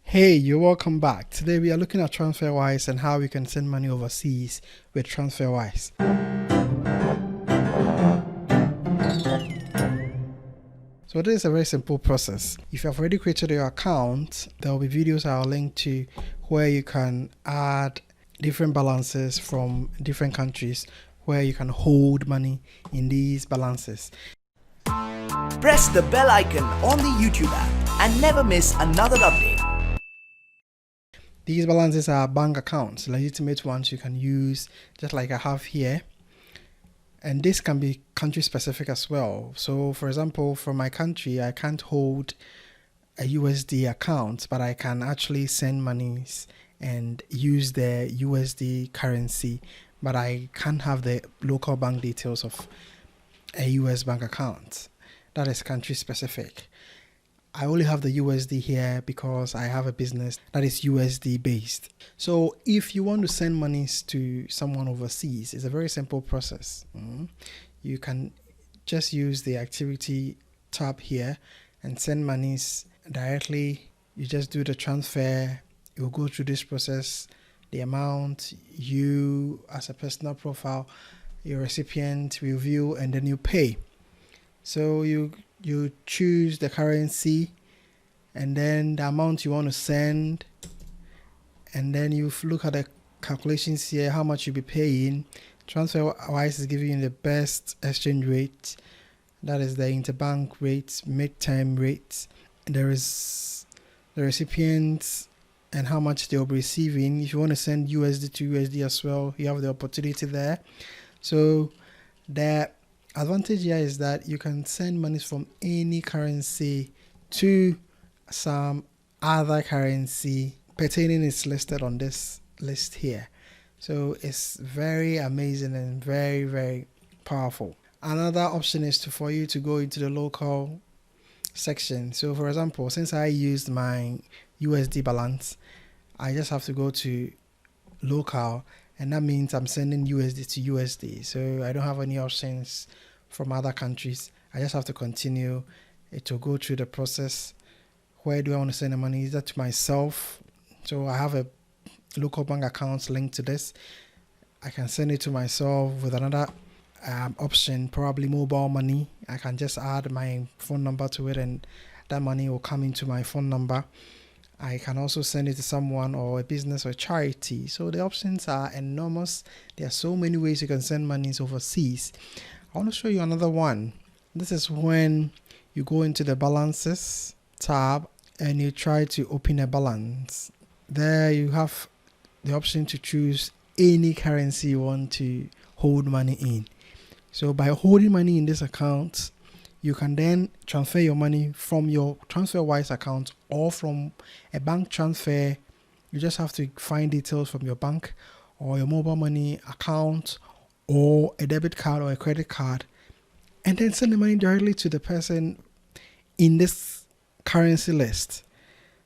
Hey, you're welcome back. Today we are looking at TransferWise and how we can send money overseas with TransferWise. So this is a very simple process. If you have already created your account, there will be videos I'll link to where you can add different balances from different countries where you can hold money in these balances. Press the bell icon on the YouTube app and never miss another update. These balances are bank accounts, legitimate ones you can use just like I have here. And this can be country specific as well. So for example, for my country, I can't hold a USD account, but I can actually send monies and use the USD currency, but I can't have the local bank details of a US bank account. That is country specific. I only have the USD here because I have a business that is USD based. So if you want to send monies to someone overseas, it's a very simple process. You can just use the activity tab here and send monies directly. You just do the transfer. You'll go through this process, the amount, you as a personal profile, your recipient, review, and then you pay. So you choose the currency and then the amount you want to send, and then you look at the calculations here, how much you'll be paying. TransferWise is giving you the best exchange rate, that is the interbank rate, mid-term rate. There is the recipients and how much they'll be receiving. If you want to send USD to USD as well, you have the opportunity there. So the advantage here is that you can send monies from any currency to some other currency pertaining is listed on this list here. So it's very amazing and very, very powerful. Another option is for you to go into the local section. So for example, since I used my USD balance, I just have to go to local, and that means I'm sending USD to USD. So I don't have any options from other countries. I just have to continue to go through the process. Where do I want to send the money? Is that to myself? So I have a local bank account linked to this. I can send it to myself with another option, probably mobile money. I can just add my phone number to it and that money will come into my phone number. I can also send it to someone or a business or charity. So the options are enormous. There are so many ways you can send monies overseas. I want to show you another one. This is when you go into the balances tab and you try to open a balance. There you have the option to choose any currency you want to hold money in. So by holding money in this account, you can then transfer your money from your TransferWise account or from a bank transfer. You just have to find details from your bank or your mobile money account or a debit card or a credit card, and then send the money directly to the person in this currency list.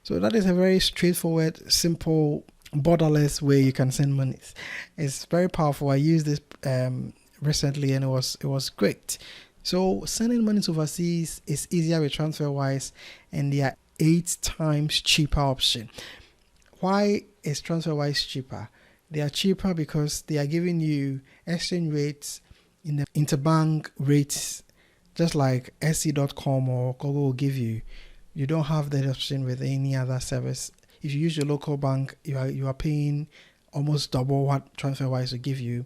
So that is a very straightforward, simple, borderless way you can send money. It's very powerful. I used this recently and it was great. So sending money overseas is easier with TransferWise, and they are 8 times cheaper option. Why is TransferWise cheaper? They are cheaper because they are giving you exchange rates in the interbank rates, just like SC.com or Google will give you. You don't have that option with any other service. If you use your local bank, you are paying almost double what TransferWise will give you.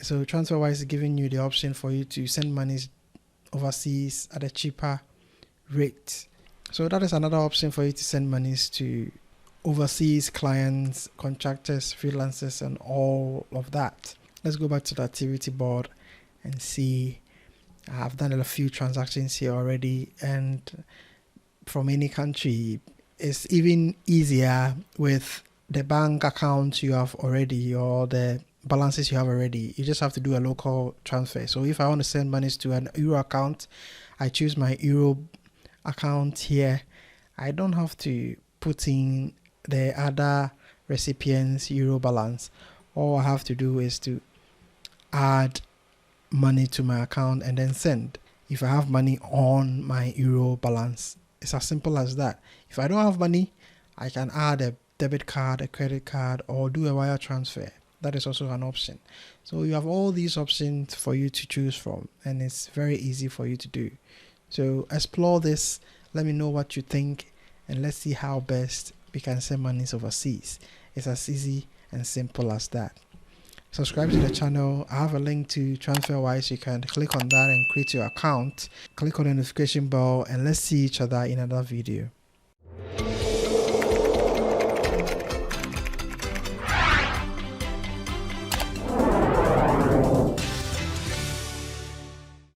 So TransferWise is giving you the option for you to send money overseas at a cheaper rate. So that is another option for you to send monies to overseas clients, contractors, freelancers, and all of that. Let's go back to the activity board and see. I've done a few transactions here already, and from any country. It's even easier with the bank account you have already or the balances you have already. You just have to do a local transfer. So if I want to send monies to an Euro account, I choose my Euro account here. I don't have to put in the other recipient's Euro balance. All I have to do is to add money to my account and then send. If I have money on my Euro balance, it's as simple as that. If I don't have money, I can add a debit card, a credit card, or do a wire transfer. That is also an option. So you have all these options for you to choose from, and it's very easy for you to do. So explore this, let me know what you think, and let's see how best we can send monies overseas. It's as easy and simple as that. Subscribe to the channel. I have a link to TransferWise. You can click on that and create your account. Click on the notification bell, and let's see each other in another video.